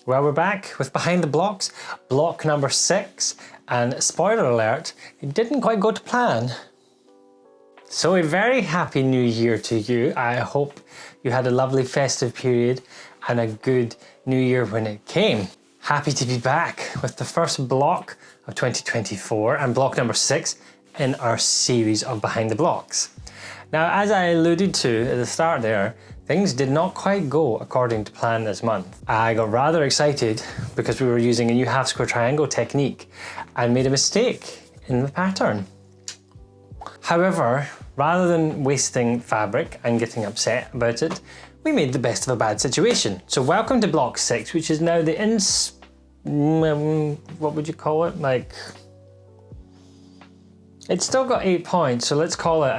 Well, we're back with Behind the Blocks, block number 6, and spoiler alert, it didn't quite go to plan. So a very happy new year to you. I hope you had a lovely festive period and a good new year when it came. Happy to be back with the first block of 2024 and block number 6 in our series of Behind the Blocks. Now, as I alluded to at the start there, things did not quite go according to plan this month. I got rather excited because we were using a new half square triangle technique and made a mistake in the pattern. However, rather than wasting fabric and getting upset about it, we made the best of a bad situation. So welcome to block 6, which is now the what would you call it? Like, it's still got 8 points, so let's call it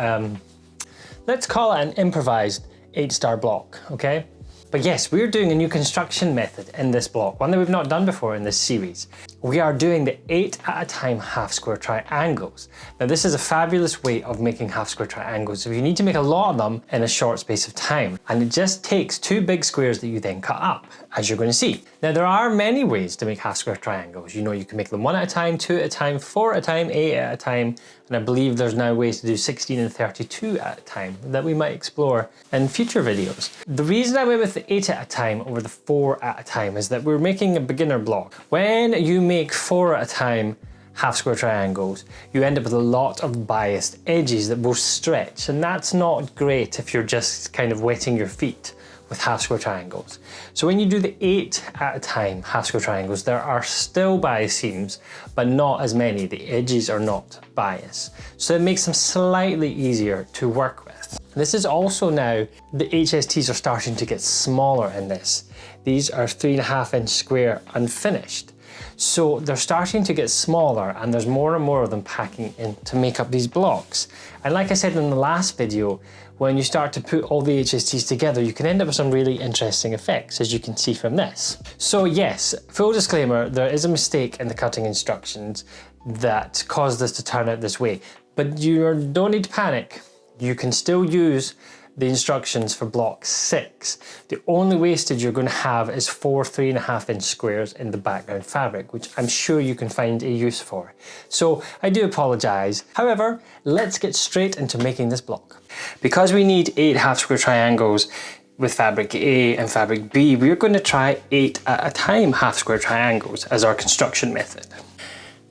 an improvised 8-star block, okay? But yes, we're doing a new construction method in this block, one that we've not done before in this series. We are doing the 8 at a time half square triangles. Now this is a fabulous way of making half square triangles. So you need to make a lot of them in a short space of time. And it just takes 2 big squares that you then cut up, as you're going to see. Now there are many ways to make half square triangles. You know, you can make them 1 at a time, 2 at a time, 4 at a time, 8 at a time, and I believe there's now ways to do 16 and 32 at a time that we might explore in future videos. The reason I went with the 8 at a time over the 4 at a time is that we're making a beginner block. When you make 4 at a time half square triangles, you end up with a lot of biased edges that will stretch, and that's not great if you're just kind of wetting your feet with half square triangles. So when you do the 8 at a time half square triangles, there are still bias seams, but not as many. The edges are not biased. So it makes them slightly easier to work with. This is also now, the HSTs are starting to get smaller in this. These are 3.5-inch square unfinished. So they're starting to get smaller and there's more and more of them packing in to make up these blocks. And like I said in the last video, when you start to put all the HSTs together, you can end up with some really interesting effects, as you can see from this. So yes, full disclaimer, there is a mistake in the cutting instructions that caused this to turn out this way, but you don't need to panic. You can still use the instructions for block 6. The only wastage you're going to have is 4 3.5-inch squares in the background fabric, which I'm sure you can find a use for. So I do apologise. However, let's get straight into making this block. Because we need 8 half square triangles with fabric A and fabric B, we're going to try 8 at a time half square triangles as our construction method.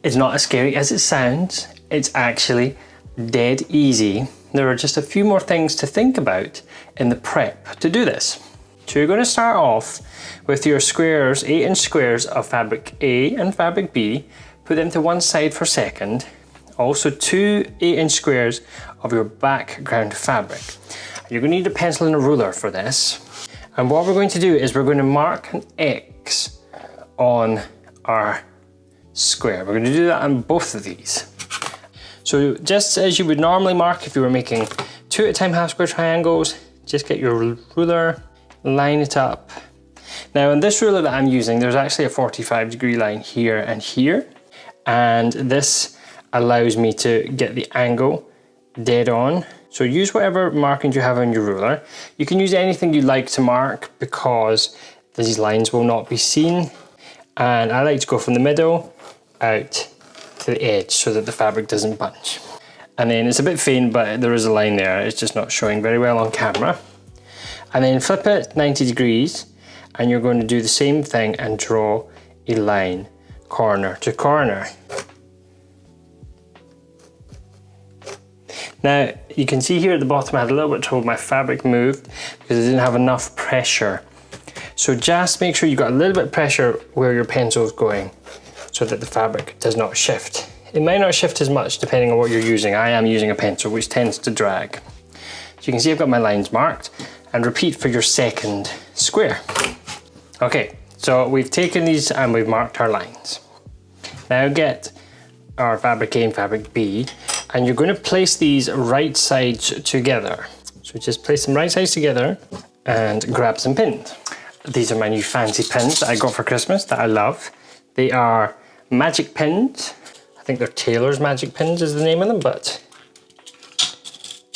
It's not as scary as it sounds. It's actually dead easy. There are just a few more things to think about in the prep to do this. So you're going to start off with your squares, 8-inch squares of fabric A and fabric B, put them to one side for a second. Also 2 8-inch squares of your background fabric. You're going to need a pencil and a ruler for this. And what we're going to do is we're going to mark an X on our square. We're going to do that on both of these. So just as you would normally mark if you were making 2 at a time half square triangles, just get your ruler, line it up. Now in this ruler that I'm using, there's actually a 45-degree line here and here, and this allows me to get the angle dead on. So use whatever markings you have on your ruler. You can use anything you like to mark because these lines will not be seen. And I like to go from the middle out to the edge so that the fabric doesn't bunch. And then it's a bit faint, but there is a line there. It's just not showing very well on camera. And then flip it 90 degrees and you're going to do the same thing and draw a line corner to corner. Now you can see here at the bottom I had a little bit of trouble, my fabric moved because I didn't have enough pressure. So just make sure you got a little bit of pressure where your pencil is going, so that the fabric does not shift. It might not shift as much depending on what you're using. I am using a pencil which tends to drag. So you can see I've got my lines marked, and repeat for your second square. Okay, so we've taken these and we've marked our lines. Now get our fabric A and fabric B, and you're going to place these right sides together. So just place them right sides together and grab some pins. These are my new fancy pins that I got for Christmas that I love. They are magic pins. I think they're Taylor's magic pins is the name of them, but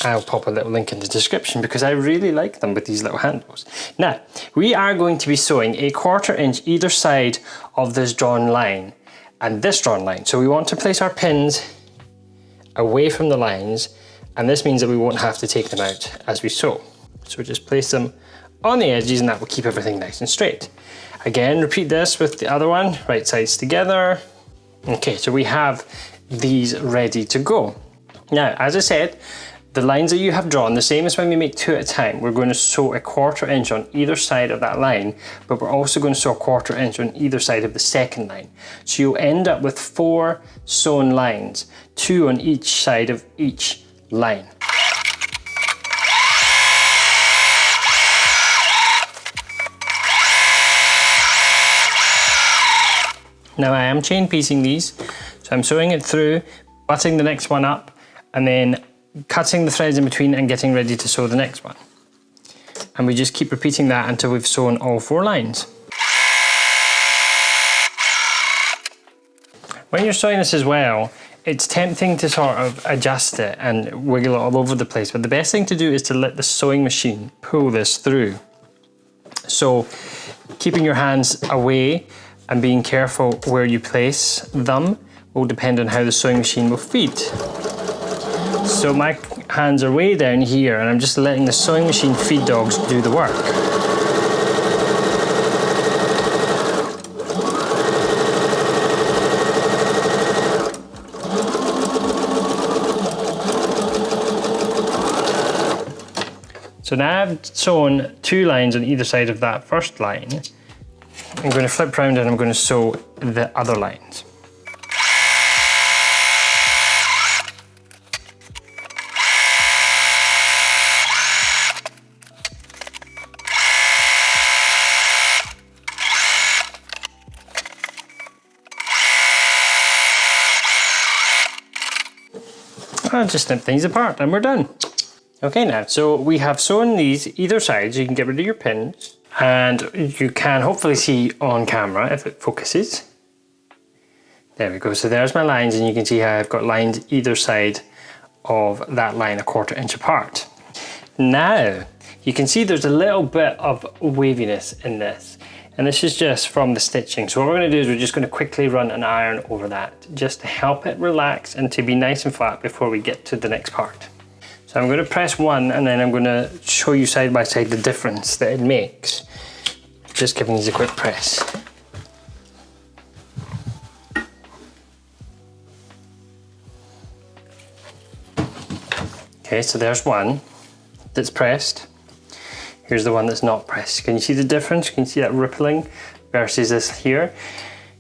I'll pop a little link in the description because I really like them with these little handles. Now, we are going to be sewing a 1/4 inch either side of this drawn line and this drawn line. So we want to place our pins away from the lines, and this means that we won't have to take them out as we sew. So just place them on the edges and that will keep everything nice and straight. Again, repeat this with the other one, right sides together. Okay, so we have these ready to go. Now, as I said, the lines that you have drawn, the same as when we make 2 at a time, we're going to sew a 1/4 inch on either side of that line, but we're also going to sew a 1/4 inch on either side of the second line. So you'll end up with 4 sewn lines, 2 on each side of each line. Now I am chain piecing these, so I'm sewing it through, butting the next one up, and then cutting the threads in between and getting ready to sew the next one. And we just keep repeating that until we've sewn all 4 lines. When you're sewing this as well, it's tempting to sort of adjust it and wiggle it all over the place, but the best thing to do is to let the sewing machine pull this through. So keeping your hands away and being careful where you place them will depend on how the sewing machine will feed. So my hands are way down here and I'm just letting the sewing machine feed dogs do the work. So now I've sewn 2 lines on either side of that first line. I'm going to flip round and I'm going to sew the other lines. I'll just snip things apart and we're done. Okay now, so we have sewn these either side, so you can get rid of your pins, and you can hopefully see on camera if it focuses. There we go, so there's my lines, and you can see how I've got lines either side of that line 1/4 inch apart. Now, you can see there's a little bit of waviness in this, and this is just from the stitching. So what we're going to do is we're just going to quickly run an iron over that, just to help it relax and to be nice and flat before we get to the next part. So I'm going to press 1 and then I'm going to show you side by side the difference that it makes. Just giving these a quick press. Okay, so there's one that's pressed. Here's the one that's not pressed. Can you see the difference? Can you see that rippling versus this here?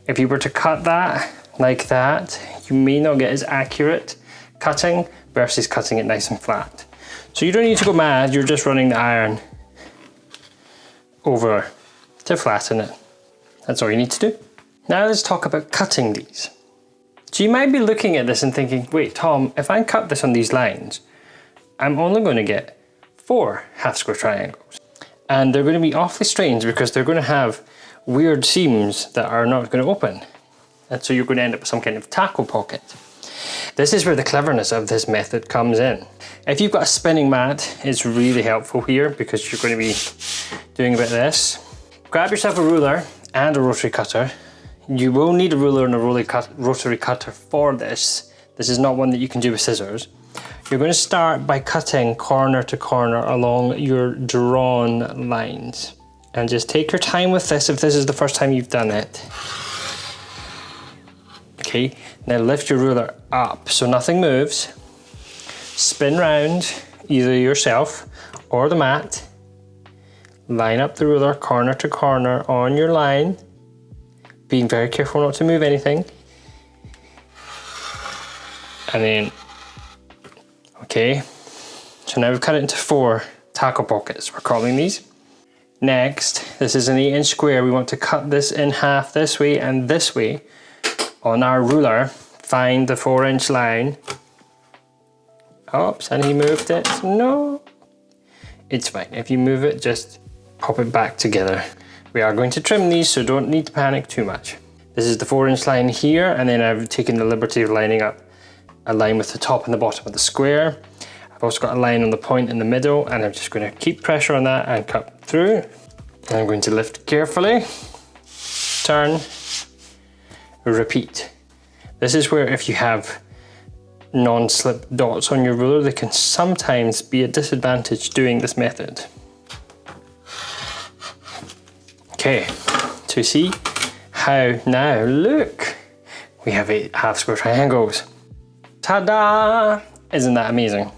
If you were to cut that like that, you may not get as accurate cutting versus cutting it nice and flat. So you don't need to go mad, you're just running the iron over to flatten it. That's all you need to do. Now let's talk about cutting these. So you might be looking at this and thinking, wait Tom, if I cut this on these lines, I'm only going to get 4 half square triangles. And they're going to be awfully strange because they're going to have weird seams that are not going to open. And so you're going to end up with some kind of tackle pocket. This is where the cleverness of this method comes in. If you've got a spinning mat, it's really helpful here because you're going to be doing a bit of this. Grab yourself a ruler and a rotary cutter. You will need a ruler and a rotary cutter for this. This is not one that you can do with scissors. You're going to start by cutting corner to corner along your drawn lines. And just take your time with this if this is the first time you've done it. Okay, now lift your ruler up so nothing moves. Spin round, either yourself or the mat. Line up the ruler corner to corner on your line. Being very careful not to move anything. And then, okay, so now we've cut it into 4 tackle pockets, we're calling these. Next, this is an 8-inch square. We want to cut this in half this way and this way. On our ruler, find the 4-inch line. Oops, and he moved it. No, it's fine. If you move it, just pop it back together. We are going to trim these, so don't need to panic too much. This is the 4-inch line here, and then I've taken the liberty of lining up a line with the top and the bottom of the square. I've also got a line on the point in the middle, and I'm just going to keep pressure on that and cut through. And I'm going to lift carefully, turn, repeat. This is where if you have non-slip dots on your ruler, they can sometimes be a disadvantage doing this method. Okay, to see how now, look, we have 8 half square triangles. Ta-da! Isn't that amazing?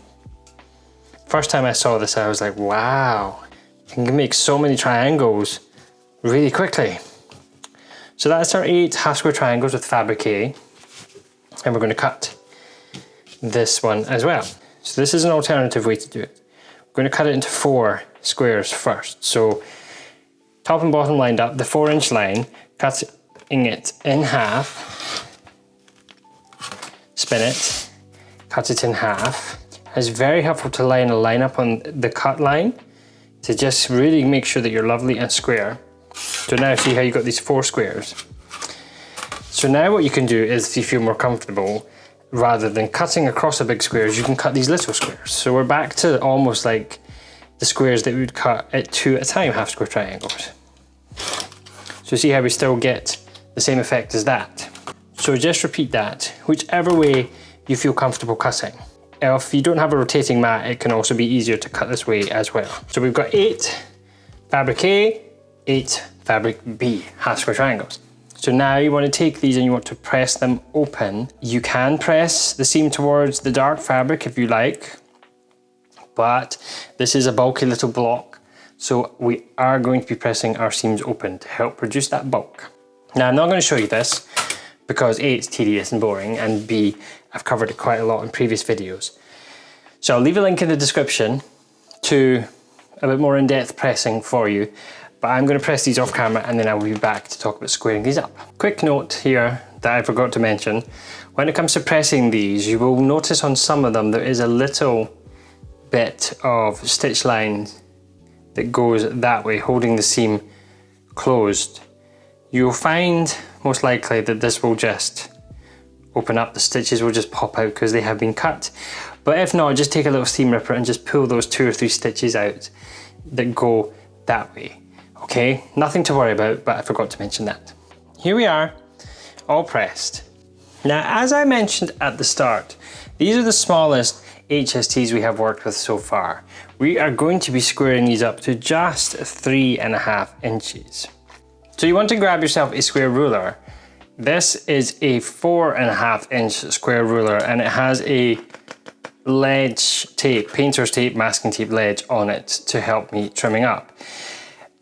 First time I saw this, I was like, wow, you can make so many triangles really quickly. So that's our 8 half square triangles with fabric A, and we're going to cut this one as well. So this is an alternative way to do it. We're going to cut it into 4 squares first. So top and bottom lined up, the 4-inch line, cutting it in half, spin it, cut it in half. It's very helpful to line a line up on the cut line to just really make sure that you're lovely and square. So now see how you got these 4 squares. So now what you can do is, if you feel more comfortable, rather than cutting across the big squares, you can cut these little squares. So we're back to almost like the squares that we would cut at 2 at a time half square triangles. So see how we still get the same effect as that. So just repeat that, whichever way you feel comfortable cutting. If you don't have a rotating mat, it can also be easier to cut this way as well. So we've got 8 fabric A, 8 fabric B half square triangles. So now you want to take these and you want to press them open. You can press the seam towards the dark fabric if you like, but this is a bulky little block, so we are going to be pressing our seams open to help produce that bulk. Now I'm not going to show you this because A, it's tedious and boring, and B, I've covered it quite a lot in previous videos. So I'll leave a link in the description to a bit more in-depth pressing for you, but I'm going to press these off camera and then I'll be back to talk about squaring these up. Quick note here that I forgot to mention, when it comes to pressing these, you will notice on some of them there is a little bit of stitch line that goes that way, holding the seam closed. You'll find most likely that this will just open up, the stitches will just pop out because they have been cut. But if not, just take a little seam ripper and just pull those 2 or 3 stitches out that go that way. Okay, nothing to worry about, but I forgot to mention that. Here we are, all pressed. Now, as I mentioned at the start, these are the smallest HSTs we have worked with so far. We are going to be squaring these up to just 3.5 inches. So you want to grab yourself a square ruler. This is a 4.5 inch square ruler, and it has a ledge tape, painter's tape, masking tape ledge on it to help me trimming up.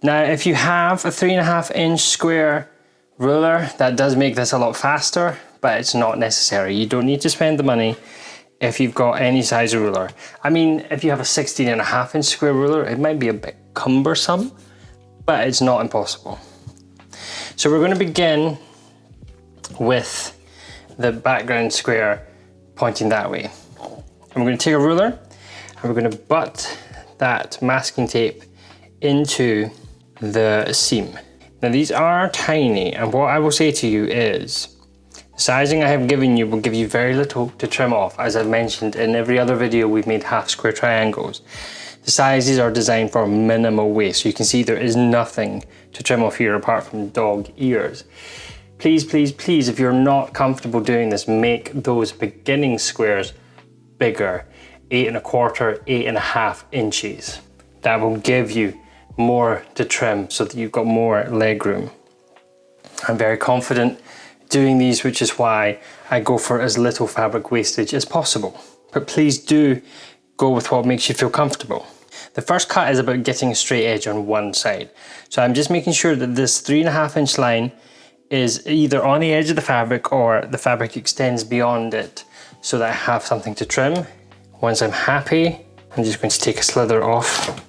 Now, if you have a 3.5 inch square ruler, that does make this a lot faster, but it's not necessary. You don't need to spend the money if you've got any size ruler. I mean, if you have a 16.5 inch square ruler, it might be a bit cumbersome, but it's not impossible. So we're going to begin with the background square pointing that way. And we're going to take a ruler and we're going to butt that masking tape into the seam. Now these are tiny, and what I will say to you is the sizing I have given you will give you very little to trim off. As I've mentioned in every other video, we've made half square triangles. The sizes are designed for minimal waste, so you can see there is nothing to trim off here apart from dog ears. Please, please, please, if you're not comfortable doing this, make those beginning squares bigger, 8.25, 8.5 inches. That will give you more to trim so that you've got more leg room. I'm very confident doing these, which is why I go for as little fabric wastage as possible. But please do go with what makes you feel comfortable. The first cut is about getting a straight edge on one side. So I'm just making sure that this 3.5 inch line is either on the edge of the fabric or the fabric extends beyond it so that I have something to trim. Once I'm happy, I'm just going to take a slither off.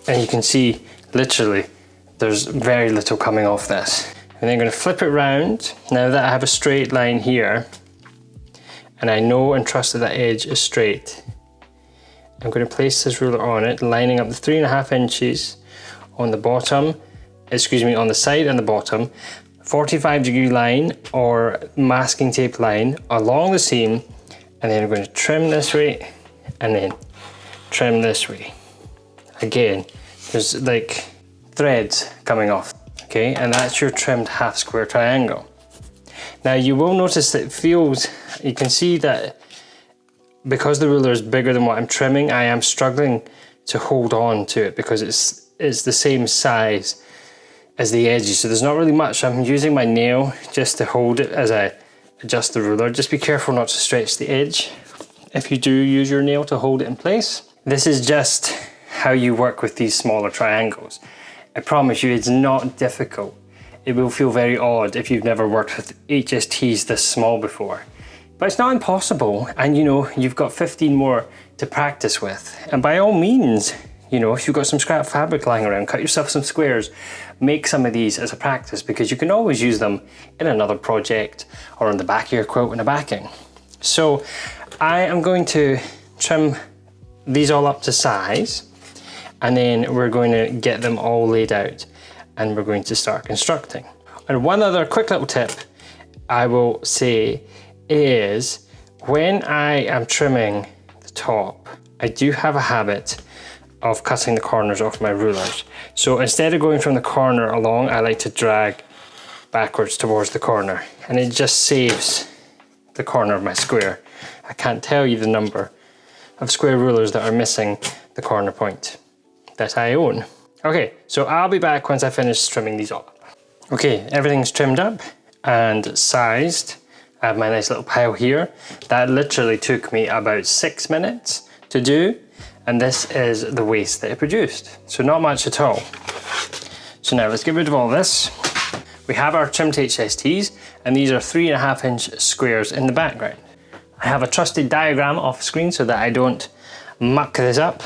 And you can see, literally, there's very little coming off this. And then I'm going to flip it round. Now that I have a straight line here, and I know and trust that that edge is straight, I'm going to place this ruler on it, lining up the 3.5 inches on the bottom, on the side and the bottom, 45-degree line or masking tape line along the seam, and then we're going to trim this way and then trim this way. Again, there's like threads coming off, okay? And that's your trimmed half square triangle. Now you will notice that it feels, you can see that because the ruler is bigger than what I'm trimming, I am struggling to hold on to it because it's the same size as the edges. So there's not really much. I'm using my nail just to hold it as I adjust the ruler. Just be careful not to stretch the edge if you do use your nail to hold it in place. This is just how you work with these smaller triangles. I promise you it's not difficult. It will feel very odd if you've never worked with HSTs this small before. But it's not impossible, and you know, you've got 15 more to practice with. And by all means, you know, if you've got some scrap fabric lying around, cut yourself some squares, make some of these as a practice, because you can always use them in another project or on the back of your quilt in a backing. So I am going to trim these all up to size, and then we're going to get them all laid out and we're going to start constructing. And one other quick little tip I will say is when I am trimming the top, I do have a habit of cutting the corners off my rulers. So instead of going from the corner along, I like to drag backwards towards the corner, and it just saves the corner of my square. I can't tell you the number of square rulers that are missing the corner point that I own. Okay, so I'll be back once I finish trimming these all up. Okay, everything's trimmed up and sized. I have my nice little pile here. That literally took me about 6 minutes to do, and this is the waste that it produced. So not much at all. So now let's get rid of all this. We have our trimmed HSTs, and these are 3.5-inch squares in the background. I have a trusted diagram off screen so that I don't muck this up.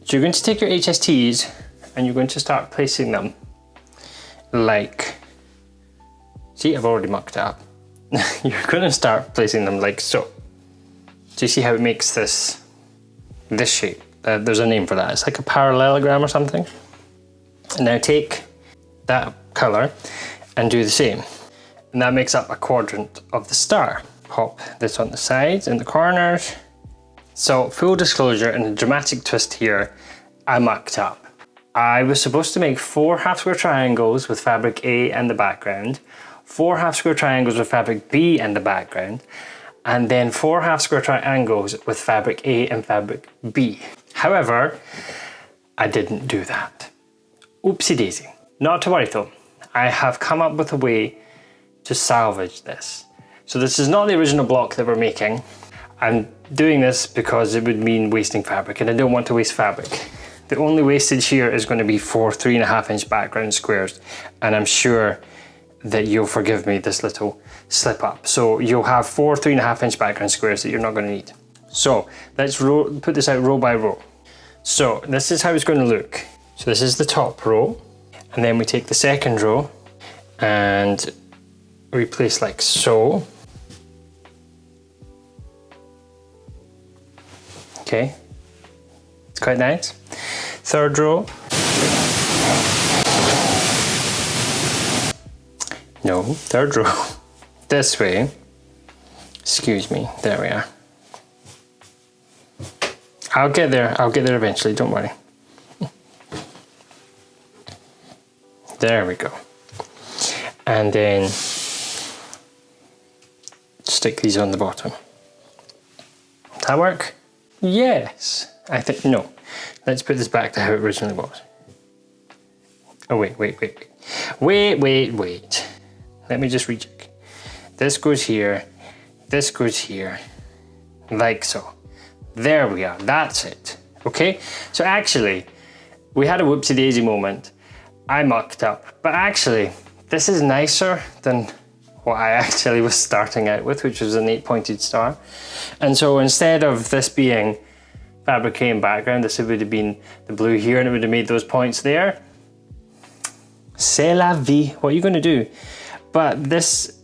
So you're going to take your HSTs and you're going to start placing them like, see, I've already mucked it up. You're going to start placing them like so. Do you see how it makes this shape? There's a name for that. It's like a parallelogram or something. And now take that color and do the same. And that makes up a quadrant of the star. Pop this on the sides and the corners. So full disclosure and a dramatic twist here, I mucked up. I was supposed to make 4 half square triangles with fabric A and the background, 4 half square triangles with fabric B and the background, and then 4 half square triangles with fabric A and fabric B. However, I didn't do that. Oopsie daisy. Not to worry though, I have come up with a way to salvage this. So this is not the original block that we're making. I'm doing this because it would mean wasting fabric, and I don't want to waste fabric. The only wastage here is going to be 4 3.5-inch background squares, and I'm sure that you'll forgive me this little slip up. So you'll have 4 3.5-inch background squares that you're not going to need. So let's put this out row by row. So this is how it's going to look. So this is the top row, and then we take the second row and we place like so. Okay, it's quite nice. Third row. No, third row. This way. Excuse me, there we are. I'll get there eventually, don't worry. There we go. And then stick these on the bottom. Does that work? Yes, I think, no. Let's put this back to how it originally was. Oh, wait. Let me just recheck. This goes here, this goes here, like so. There we are, that's it, okay? So actually, we had a whoopsie daisy moment. I mucked up, but actually, this is nicer than what I actually was starting out with, which was an 8-pointed star. And so instead of this being fabric and background, this would have been the blue here, and it would have made those points there. C'est la vie, what are you gonna do? But this,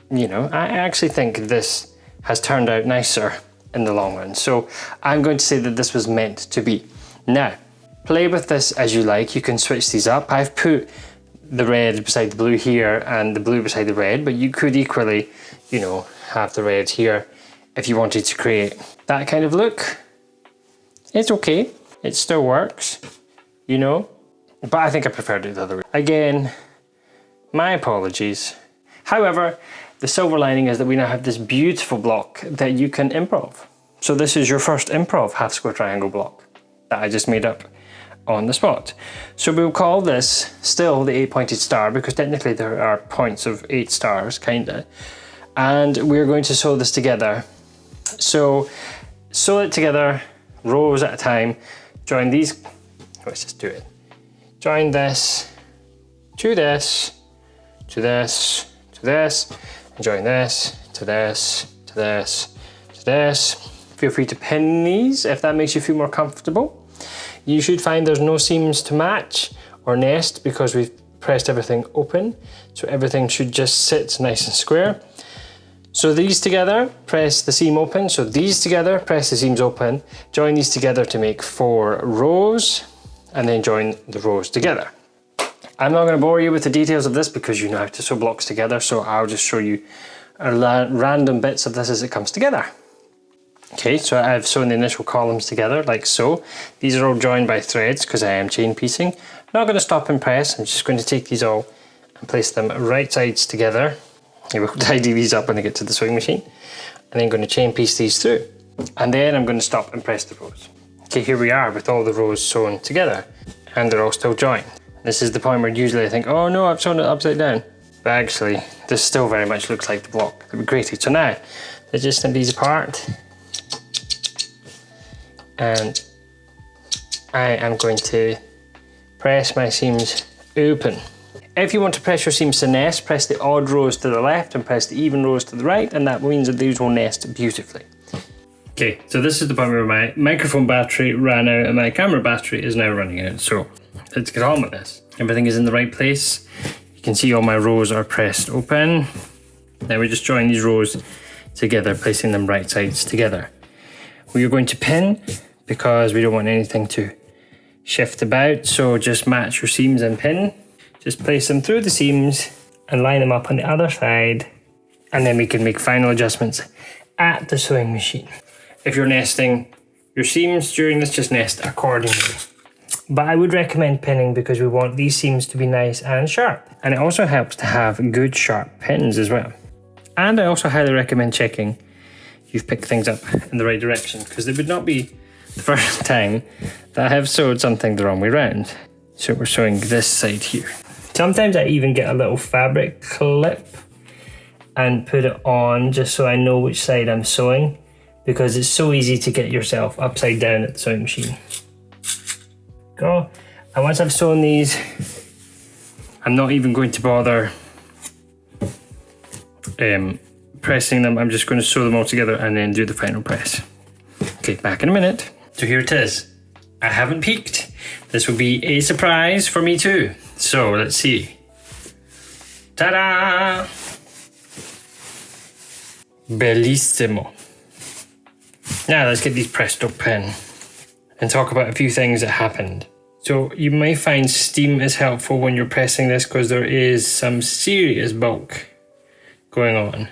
you know, I actually think this has turned out nicer in the long run. So I'm going to say that this was meant to be. Now, play with this as you like. You can switch these up. I've put the red beside the blue here and the blue beside the red, but you could equally, you know, have the red here if you wanted to create that kind of look. It's okay, it still works, you know, but I think I preferred it the other way. Again, my apologies. However, the silver lining is that we now have this beautiful block that you can improv. So this is your first improv half square triangle block that I just made up on the spot. So we'll call this still the 8-pointed star, because technically there are points of 8 stars, kinda. And we're going to sew this together. So sew it together, rows at a time. Join these, let's just do it. Join this, to this, to this, to this, and join this, to this, to this, to this. Feel free to pin these if that makes you feel more comfortable. You should find there's no seams to match or nest because we've pressed everything open. So everything should just sit nice and square. So these together, press the seam open. So these together, press the seams open. Join these together to make 4 rows and then join the rows together. I'm not going to bore you with the details of this because you know how to sew blocks together. So I'll just show you random bits of this as it comes together. Okay, so I've sewn the initial columns together like so. These are all joined by threads because I am chain piecing. I'm not going to stop and press. I'm just going to take these all and place them right sides together. We'll tidy these up when I get to the sewing machine. And then going to chain piece these through. And then I'm going to stop and press the rows. Okay, here we are with all the rows sewn together. And they're all still joined. This is the point where usually I think, oh no, I've sewn it upside down. But actually, this still very much looks like the block that we created. So now, let's just snip these apart. And I am going to press my seams open. If you want to press your seams to nest, press the odd rows to the left and press the even rows to the right, and that means that these will nest beautifully. Okay, so this is the point where my microphone battery ran out and my camera battery is now running out. So let's get on with this. Everything is in the right place. You can see all my rows are pressed open. Now we just join these rows together, placing them right sides together. We are going to pin because we don't want anything to shift about, so just match your seams and pin. Just place them through the seams and line them up on the other side, and then we can make final adjustments at the sewing machine. If you're nesting your seams during this, just nest accordingly. But I would recommend pinning because we want these seams to be nice and sharp. And it also helps to have good sharp pins as well. And I also highly recommend checking you've picked things up in the right direction, because it would not be the first time that I have sewed something the wrong way around. So we're sewing this side here. Sometimes I even get a little fabric clip and put it on just so I know which side I'm sewing, because it's so easy to get yourself upside down at the sewing machine. Go. And once I've sewn these, I'm not even going to bother pressing them. I'm just going to sew them all together and then do the final press. Okay, back in a minute. So here it is. I haven't peeked. This will be a surprise for me too. So let's see. Ta-da! Bellissimo. Now let's get these pressed open and talk about a few things that happened. So you may find steam is helpful when you're pressing this because there is some serious bulk going on.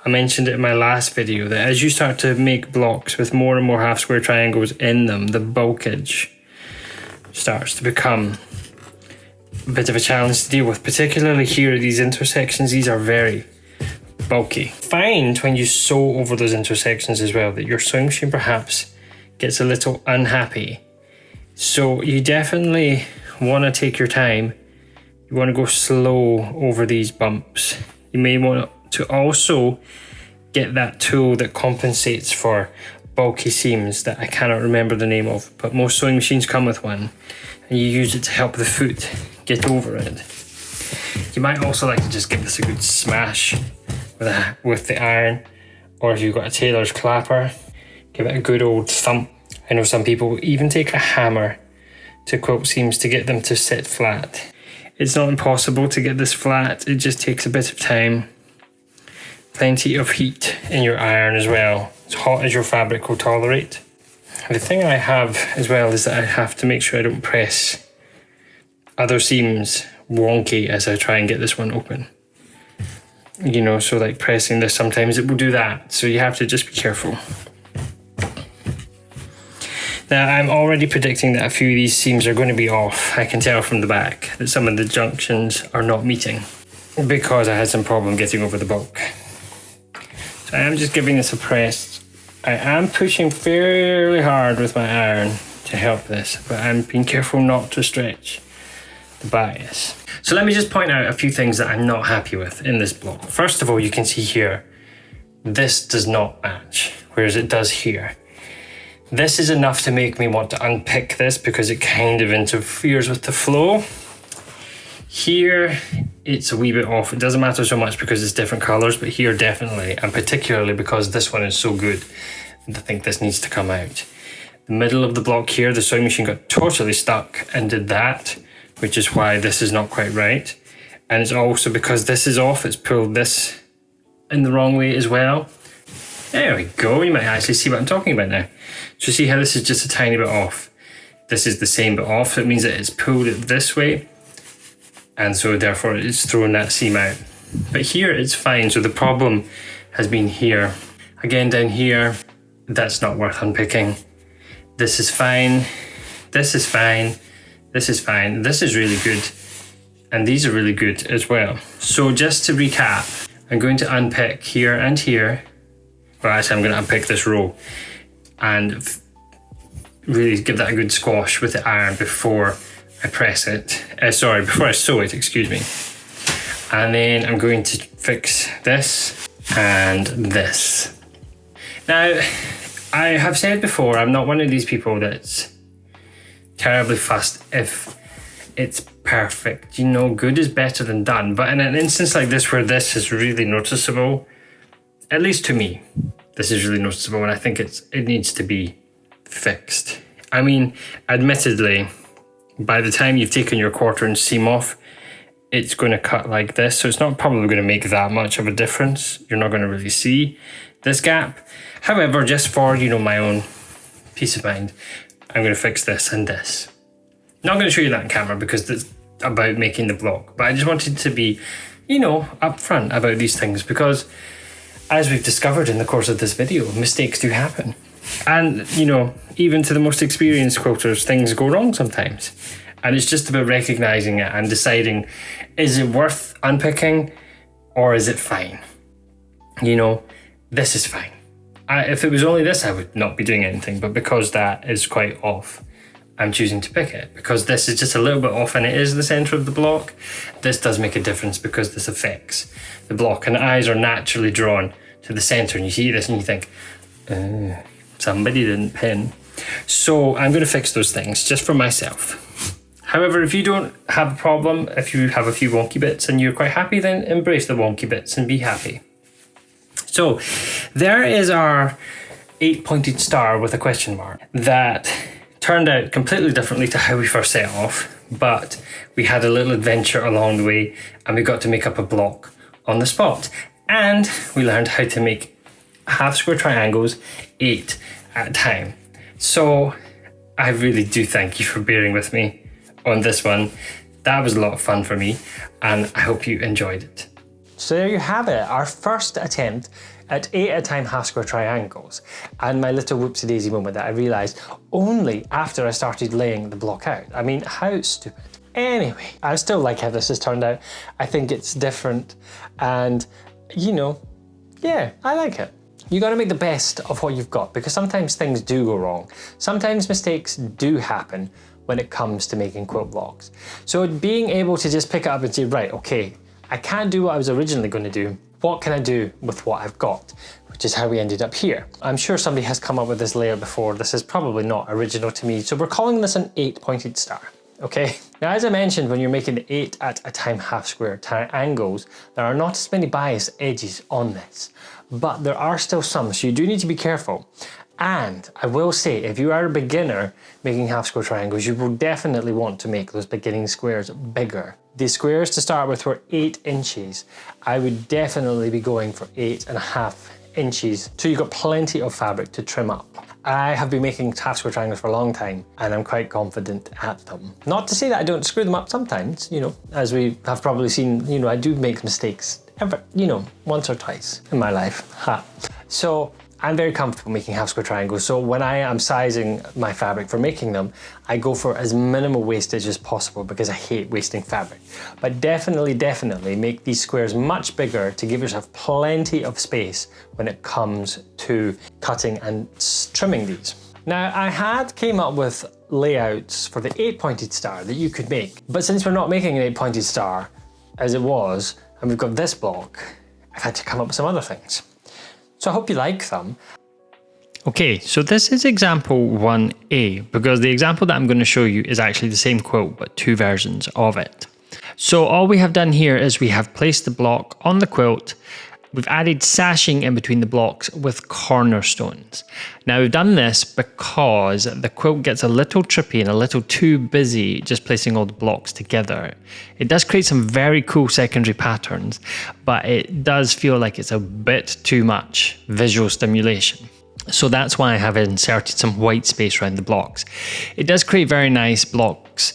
I mentioned it in my last video that as you start to make blocks with more and more half square triangles in them, the bulkage starts to become a bit of a challenge to deal with, particularly here at these intersections. These are very bulky. Find when you sew over those intersections as well that your sewing machine perhaps gets a little unhappy. So you definitely want to take your time. You want to go slow over these bumps. You may want to also get that tool that compensates for bulky seams that I cannot remember the name of, but most sewing machines come with one, and you use it to help the foot get over it. You might also like to just give this a good smash with the iron, or if you've got a tailor's clapper, give it a good old thump. I know some people will even take a hammer to quilt seams to get them to sit flat. It's not impossible to get this flat, it just takes a bit of time. Plenty of heat in your iron as well, as hot as your fabric will tolerate. The thing I have as well is that I have to make sure I don't press other seams wonky as I try and get this one open. You know, so like pressing this, sometimes it will do that. So you have to just be careful. Now I'm already predicting that a few of these seams are going to be off. I can tell from the back that some of the junctions are not meeting because I had some problem getting over the bulk. So I am just giving this a press. I am pushing fairly hard with my iron to help this, but I'm being careful not to stretch the bias. So let me just point out a few things that I'm not happy with in this block. First of all, you can see here, this does not match, whereas it does here. This is enough to make me want to unpick this because it kind of interferes with the flow. Here, it's a wee bit off. It doesn't matter so much because it's different colors, but here definitely, and particularly because this one is so good, I think this needs to come out. The middle of the block here, the sewing machine got totally stuck and did that, which is why this is not quite right. And it's also because this is off, it's pulled this in the wrong way as well. There we go, you might actually see what I'm talking about now. So see how this is just a tiny bit off. This is the same but off, so it means that it's pulled it this way, and so therefore it's thrown that seam out. But here it's fine, so the problem has been here. Again, down here, that's not worth unpicking. This is fine, this is fine, this is fine, this is really good, and these are really good as well. So just to recap, I'm going to unpick here and here. Well, actually I'm going to unpick this row and really give that a good squash with the iron before I press it. Before I sew it, excuse me. And then I'm going to fix this and this. Now, I have said before, I'm not one of these people that's terribly fussed if it's perfect. You know, good is better than done. But in an instance like this where this is really noticeable, at least to me, this is really noticeable, and I think it needs to be fixed. I mean, admittedly, by the time you've taken your 1/4 inch seam off, it's going to cut like this, so it's not probably going to make that much of a difference. You're not going to really see this gap. However, just for, you know, my own peace of mind, I'm going to fix this and this. Not going to show you that on camera because it's about making the block, but I just wanted to be, you know, upfront about these things because, as we've discovered in the course of this video, mistakes do happen. And, you know, even to the most experienced quilters, things go wrong sometimes. And it's just about recognizing it and deciding, is it worth unpicking or is it fine? You know, this is fine. If it was only this, I would not be doing anything, but because that is quite off, I'm choosing to pick it. Because this is just a little bit off and it is the center of the block, this does make a difference because this affects the block, and eyes are naturally drawn to the center, and you see this and you think, somebody didn't pin. So I'm going to fix those things just for myself. However, if you don't have a problem, if you have a few wonky bits and you're quite happy, then embrace the wonky bits and be happy. So there is our 8-pointed star with a question mark that turned out completely differently to how we first set off, but we had a little adventure along the way and we got to make up a block on the spot. And we learned how to make half square triangles 8 at a time. So I really do thank you for bearing with me on this one. That was a lot of fun for me and I hope you enjoyed it. So there you have it, our first attempt at 8 at a time half square triangles, and my little whoopsie daisy moment that I realised only after I started laying the block out. I mean, how stupid. Anyway, I still like how this has turned out. I think it's different and, you know, yeah, I like it. You gotta make the best of what you've got because sometimes things do go wrong. Sometimes mistakes do happen when it comes to making quilt blocks. So being able to just pick it up and say, right, okay, I can't do what I was originally going to do. What can I do with what I've got? Which is how we ended up here. I'm sure somebody has come up with this layout before. This is probably not original to me. So we're calling this an 8-pointed star, okay? Now, as I mentioned, when you're making the 8 at a time half square triangles, there are not as many bias edges on this, but there are still some, so you do need to be careful. And I will say, if you are a beginner making half square triangles, you will definitely want to make those beginning squares bigger. The squares to start with were 8 inches. I would definitely be going for 8.5 inches, so you've got plenty of fabric to trim up. I have been making half square triangles for a long time and I'm quite confident at them. Not to say that I don't screw them up sometimes, you know, as we have probably seen, you know, I do make mistakes once or twice in my life. Ha. So I'm very comfortable making half square triangles. So when I am sizing my fabric for making them, I go for as minimal wastage as possible because I hate wasting fabric. But definitely make these squares much bigger to give yourself plenty of space when it comes to cutting and trimming these. Now I had came up with layouts for the 8-pointed star that you could make. But since we're not making an 8-pointed star as it was, and we've got this block, I've had to come up with some other things. So I hope you like them. Okay, so this is example 1A, because the example that I'm going to show you is actually the same quilt, but 2 versions of it. So all we have done here is we have placed the block on the quilt. We've added sashing in between the blocks with cornerstones. Now we've done this because the quilt gets a little trippy and a little too busy just placing all the blocks together. It does create some very cool secondary patterns, but it does feel like it's a bit too much visual stimulation. So that's why I have inserted some white space around the blocks. It does create very nice blocks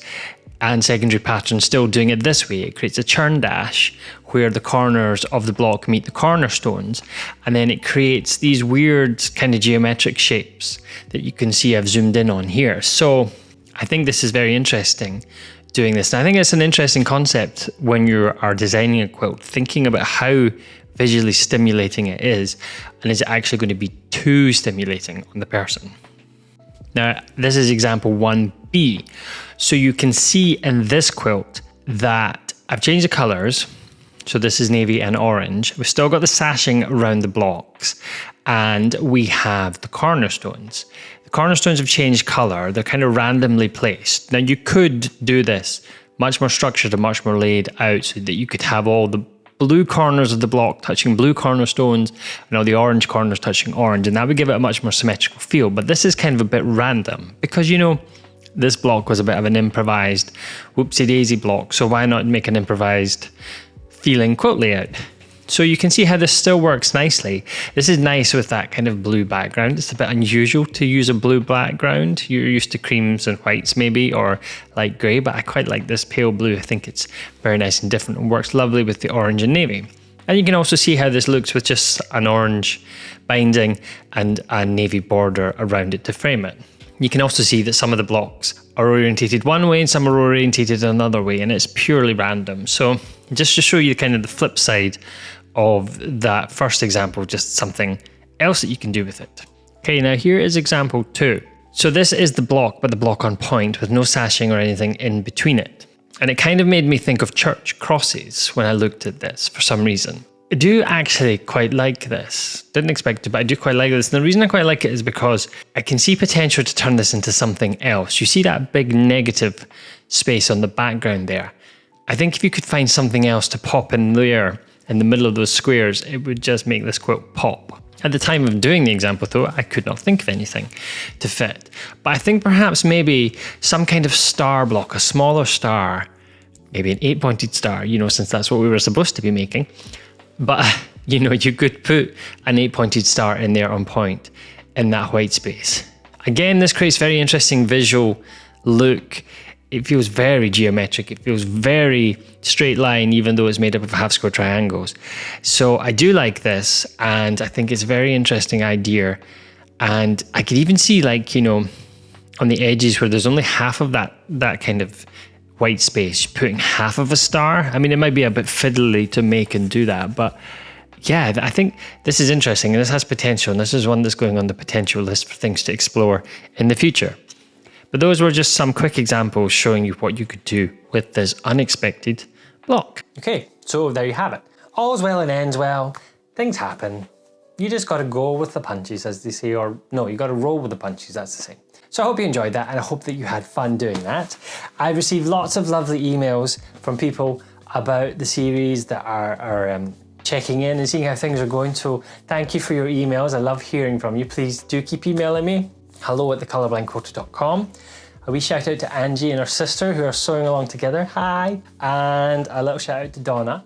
and secondary patterns still doing it this way. It creates a churn dash where the corners of the block meet the cornerstones, and then it creates these weird kind of geometric shapes that you can see I've zoomed in on here. So I think this is very interesting doing this. And I think it's an interesting concept when you are designing a quilt, thinking about how visually stimulating it is, and is it actually going to be too stimulating on the person. Now, this is example 1B. So you can see in this quilt that I've changed the colors. So this is navy and orange. We've still got the sashing around the blocks, and we have the cornerstones. The cornerstones have changed color. They're kind of randomly placed. Now you could do this much more structured and much more laid out so that you could have all the blue corners of the block touching blue cornerstones and all the orange corners touching orange, and that would give it a much more symmetrical feel. But this is kind of a bit random because, you know, this block was a bit of an improvised whoopsie daisy block, so why not make an improvised feeling quilt layout? So you can see how this still works nicely. This is nice with that kind of blue background. It's a bit unusual to use a blue background. You're used to creams and whites maybe, or light grey, but I quite like this pale blue. I think it's very nice and different and works lovely with the orange and navy. And you can also see how this looks with just an orange binding and a navy border around it to frame it. You can also see that some of the blocks are orientated one way and some are orientated another way, and it's purely random. So just to show you kind of the flip side of that first example, just something else that you can do with it. Okay, now here is example 2. So this is the block, but the block on point with no sashing or anything in between it. And it kind of made me think of church crosses when I looked at this for some reason. I do actually quite like this. Didn't expect to, but I do quite like this. And the reason I quite like it is because I can see potential to turn this into something else. You see that big negative space on the background there. I think if you could find something else to pop in there in the middle of those squares, it would just make this quilt pop. At the time of doing the example though, I could not think of anything to fit. But I think perhaps maybe some kind of star block, a smaller star, maybe an 8-pointed star, you know, since that's what we were supposed to be making. But, you know, you could put an 8-pointed star in there on point in that white space. Again, this creates very interesting visual look. It feels very geometric. It feels very straight line, even though it's made up of half square triangles. So I do like this, and I think it's a very interesting idea. And I could even see, like, you know, on the edges where there's only half of that kind of white space, putting half of a star. I mean, it might be a bit fiddly to make and do that, but yeah, I think this is interesting and this has potential, and this is one that's going on the potential list for things to explore in the future. But those were just some quick examples showing you what you could do with this unexpected block. Okay, so there you have it. All's well and ends well. Things happen. You just got to go with the punches, as they say, or no, you got to roll with the punches, that's the same. So I hope you enjoyed that, and I hope that you had fun doing that. I received lots of lovely emails from people about the series that are checking in and seeing how things are going. So thank you for your emails. I love hearing from you. Please do keep emailing me. hello@thecolorblindquilter.com. A wee shout out to Angie and her sister who are sewing along together. Hi. And a little shout out to Donna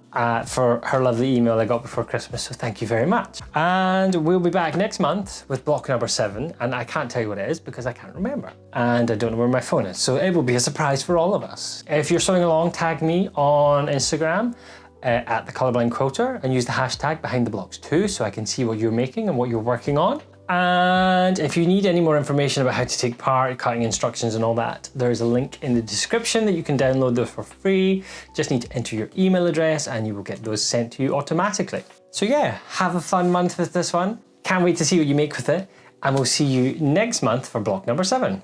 for her lovely email I got before Christmas. So thank you very much. And we'll be back next month with block number 7. And I can't tell you what it is because I can't remember. And I don't know where my phone is. So it will be a surprise for all of us. If you're sewing along, tag me on Instagram at the ColourBlind Quilter and use the hashtag #BehindTheBlocks2 so I can see what you're making and what you're working on. And if you need any more information about how to take part, cutting instructions and all that, there's a link in the description that you can download those for free. Just need to enter your email address and you will get those sent to you automatically. So yeah, have a fun month with this one. Can't wait to see what you make with it. And we'll see you next month for block number 7.